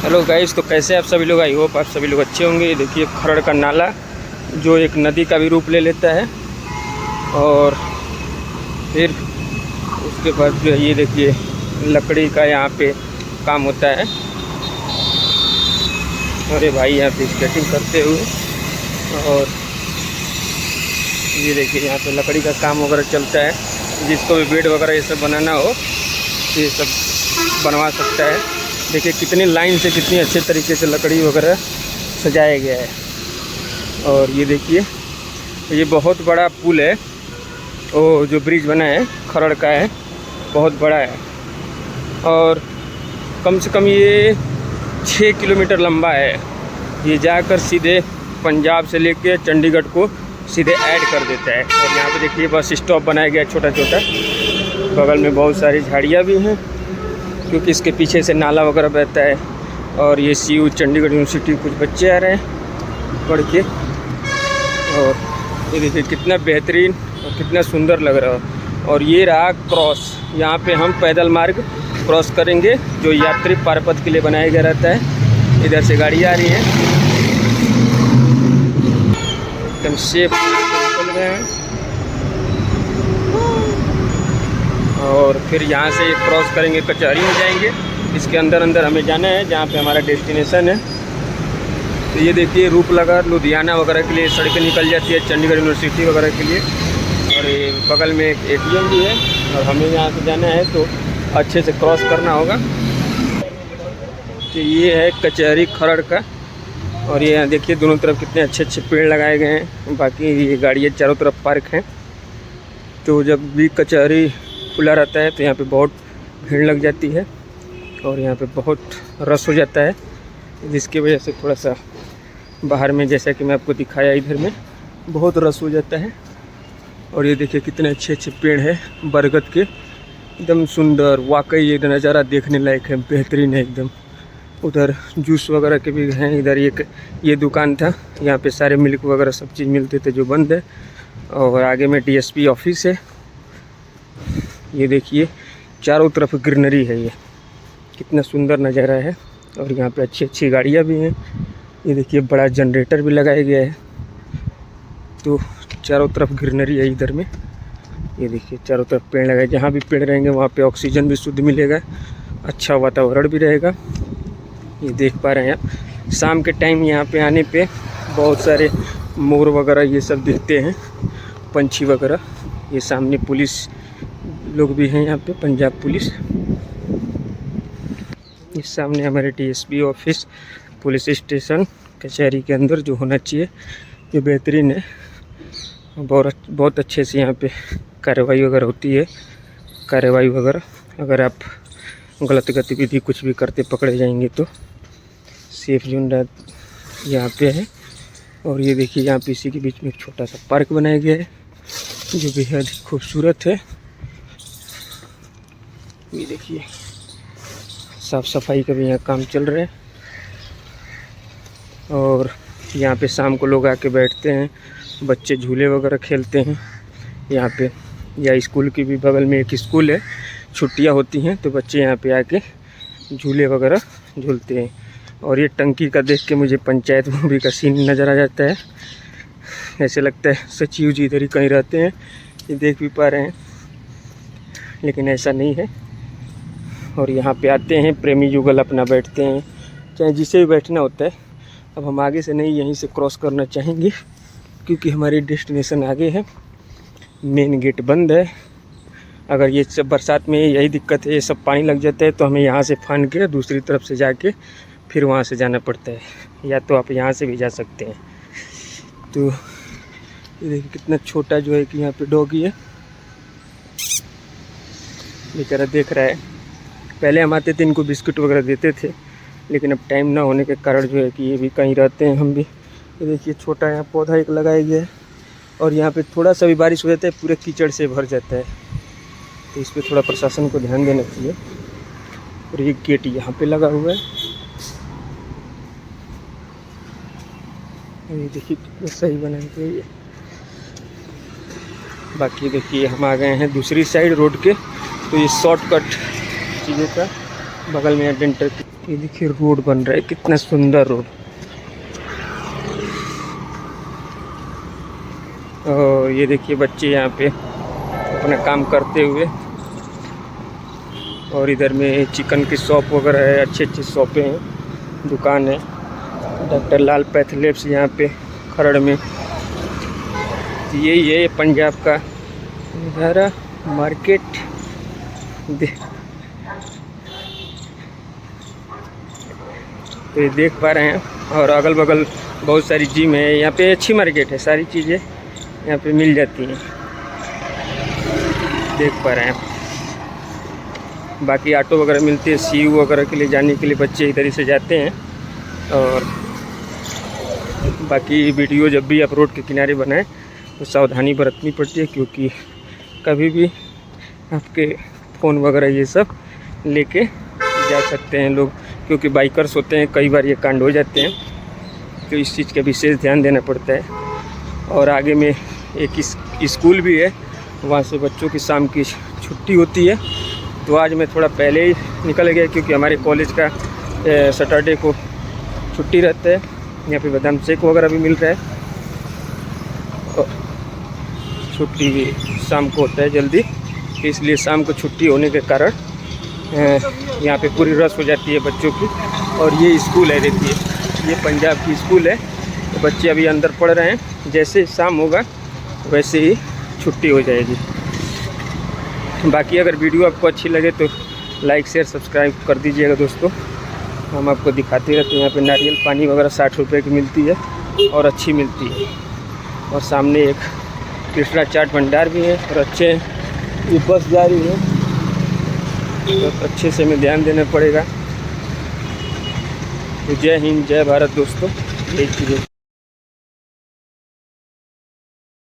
Hello guys, तो कैसे आप सभी लोग? आई होप आप सभी लोग अच्छे होंगे। देखिए खरड़ का नाला जो एक नदी का भी रूप ले लेता है, और फिर उसके बाद जो है ये देखिए लकड़ी का यहाँ पे काम होता है। अरे भाई यहाँ पे स्केटिंग करते हुए, और ये देखिए यहाँ पे लकड़ी का काम वगैरह चलता है। जिसको भी बेड वगैरह ये सब बनाना हो ये सब बनवा सकता है। देखिए कितनी लाइन से कितनी अच्छे तरीके से लकड़ी वगैरह सजाया गया है। और ये देखिए ये बहुत बड़ा पुल है, वो जो ब्रिज बना है खरड़ का है, बहुत बड़ा है। और कम से कम ये 6 किलोमीटर लंबा है। ये जाकर सीधे पंजाब से लेके चंडीगढ़ को सीधे ऐड कर देता है। और यहाँ पे देखिए बस स्टॉप बनाया गया है छोटा छोटा। बगल में बहुत सारी झाड़ियाँ भी हैं क्योंकि इसके पीछे से नाला वगैरह बहता है। और ये CU चंडीगढ़ यूनिवर्सिटी कुछ बच्चे आ रहे हैं पढ़ के। और ये देखिए कितना बेहतरीन और कितना सुंदर लग रहा है। और ये रहा क्रॉस, यहाँ पे हम पैदल मार्ग क्रॉस करेंगे जो यात्री पारपथ के लिए बनाया गया रहता है। इधर से गाड़ी आ रही है, एकदम सेफ निकल गए हैं। और फिर यहाँ से क्रॉस करेंगे कचहरी में जाएंगे। इसके अंदर हमें जाना है जहाँ पे हमारा डेस्टिनेशन है। तो ये देखिए रूपनगर लुधियाना वगैरह के लिए सड़कें निकल जाती है, चंडीगढ़ यूनिवर्सिटी वगैरह के लिए। और ये बगल में एक ATM भी है, और हमें यहाँ से जाना है तो अच्छे से क्रॉस करना होगा। तो ये है कचहरी खरड़ का। और ये यहाँ देखिए दोनों तरफ कितने अच्छे अच्छे पेड़ लगाए गए हैं। बाकी ये गाड़ियाँ चारों तरफ पार्क हैं। तो जब भी कचहरी खुला रहता है तो यहाँ पे बहुत भीड़ लग जाती है और यहाँ पे बहुत रश हो जाता है, जिसकी वजह से थोड़ा सा बाहर में, जैसा कि मैं आपको दिखाया, इधर में बहुत रश हो जाता है। और ये देखिए कितने अच्छे अच्छे पेड़ हैं बरगद के, एकदम सुंदर। वाकई ये नज़ारा देखने लायक है, बेहतरीन है एकदम। उधर जूस वगैरह के भी हैं। इधर एक ये दुकान था, यहाँ पे सारे मिल्क वगैरह सब चीज़ मिलते थे जो बंद है। और आगे में DSP ऑफिस है। ये देखिए चारों तरफ ग्रीनरी है, ये कितना सुंदर नज़ारा है। और यहाँ पे अच्छी अच्छी गाड़ियाँ भी हैं। ये देखिए बड़ा जनरेटर भी लगाया गया है। तो चारों तरफ ग्रीनरी है इधर में। ये देखिए चारों तरफ पेड़ लगाए, जहाँ भी पेड़ रहेंगे वहाँ पे ऑक्सीजन भी शुद्ध मिलेगा, अच्छा वातावरण भी रहेगा। ये देख पा रहे हैं आप। शाम के टाइम यहाँ पे आने पे बहुत सारे मोर वगैरह ये सब दिखते हैं, पंछी वगैरह। ये सामने पुलिस लोग भी हैं यहाँ पे, पंजाब पुलिस। इस सामने हमारे DSP ऑफिस, पुलिस स्टेशन कचहरी के अंदर जो होना चाहिए, ये बेहतरीन है। बहुत अच्छे से यहाँ पे कार्रवाई वगैरह होती है। कार्रवाई वगैरह अगर आप गलत गतिविधि कुछ भी करते पकड़े जाएंगे तो सेफ जोन यहाँ पे है। और ये देखिए यहाँ पे इसी के बीच में एक छोटा सा पार्क बनाया गया है जो बेहद खूबसूरत है। ये देखिए साफ़ सफाई का भी यहाँ काम चल रहा है। और यहाँ पे शाम को लोग आके बैठते हैं, बच्चे झूले वगैरह खेलते हैं यहाँ पे। या स्कूल की भी बगल में एक स्कूल है, छुट्टियाँ होती हैं तो बच्चे यहाँ पे आके झूले वगैरह झूलते हैं। और ये टंकी का देख के मुझे पंचायत मूवी का सीन नज़र आ जाता है। ऐसे लगता है सचिव जी इधर ही कहीं रहते हैं, ये देख भी पा रहे हैं, लेकिन ऐसा नहीं है। और यहाँ पे आते हैं प्रेमी युगल अपना बैठते हैं, चाहे जिसे भी बैठना होता है। अब हम आगे से नहीं, यहीं से क्रॉस करना चाहेंगे क्योंकि हमारी डेस्टिनेशन आगे है। मेन गेट बंद है। अगर ये सब बरसात में यही दिक्कत है, ये सब पानी लग जाता है तो हमें यहाँ से फान के दूसरी तरफ से जाके फिर वहाँ से जाना पड़ता है, या तो आप यहाँ से भी जा सकते हैं। तो ये देखिए कितना छोटा जो है कि यहाँ पे डॉगी है, बेचारा देख रहा है। पहले हम आते थे इनको बिस्कुट वगैरह देते थे, लेकिन अब टाइम ना होने के कारण जो है कि ये भी कहीं रहते हैं, हम भी। ये देखिए छोटा यहाँ पौधा एक लगाया गया है। और यहाँ पे थोड़ा सा भी बारिश हो जाता है पूरे कीचड़ से भर जाता है, तो इस पर थोड़ा प्रशासन को ध्यान देना चाहिए। और ये गेट यहाँ पे लगा हुआ है। ये देखिए कितना सही बना है ये। बाकी देखिए हम आ गए हैं दूसरी साइड रोड के, तो ये शॉर्टकट चीज़ों का बगल में डेंटल ये देखिए रोड बन रहा है, कितना सुंदर रोड। और ये देखिए बच्चे यहाँ पे अपना काम करते हुए। और इधर में चिकन की शॉप वगैरह है, अच्छी अच्छी शॉपें हैं, दुकान है। डॉक्टर लाल पैथलेब्स यहाँ पे खरड़ में। यही है पंजाब का इधर मार्केट। तो ये देख पा रहे हैं। और अगल बगल बहुत सारी जिम है, यहाँ पे अच्छी मार्केट है, सारी चीज़ें यहाँ पे मिल जाती हैं, देख पा रहे हैं। बाकी ऑटो वगैरह मिलती है, सीयू वगैरह के लिए जाने के लिए बच्चे इधर से जाते हैं। और बाकी वीडियो जब भी आप रोड के किनारे बनाएं तो सावधानी बरतनी पड़ती है, क्योंकि कभी भी आपके फ़ोन वगैरह ये सब लेके जा सकते हैं लोग, क्योंकि बाइकर्स होते हैं, कई बार ये कांड हो जाते हैं। तो इस चीज़ का विशेष ध्यान देना पड़ता है। और आगे में एक स्कूल भी है, वहाँ से बच्चों की शाम की छुट्टी होती है। तो आज मैं थोड़ा पहले ही निकल गया, क्योंकि हमारे कॉलेज का सैटरडे को छुट्टी रहता है। यहाँ पे बादाम शेक वगैरह भी मिल रहा है, और छुट्टी भी शाम को होता है जल्दी, इसलिए शाम को छुट्टी होने के कारण यहाँ पे पूरी रश हो जाती है बच्चों की। और ये स्कूल है, देखिए ये पंजाब की स्कूल है। तो बच्चे अभी अंदर पढ़ रहे हैं, जैसे शाम होगा वैसे ही छुट्टी हो जाएगी। बाकी अगर वीडियो आपको अच्छी लगे तो लाइक शेयर सब्सक्राइब कर दीजिएगा दोस्तों। हम आपको दिखाते रहते हैं। यहाँ पे नारियल पानी वगैरह 60 रुपये की मिलती है और अच्छी मिलती है। और सामने एक कृष्णा चाट भंडार भी है, और अच्छे ये बस जा रही है, तो अच्छे से हमें ध्यान देना पड़ेगा। तो जय हिंद, जय भारत दोस्तों। यही चीज़ें।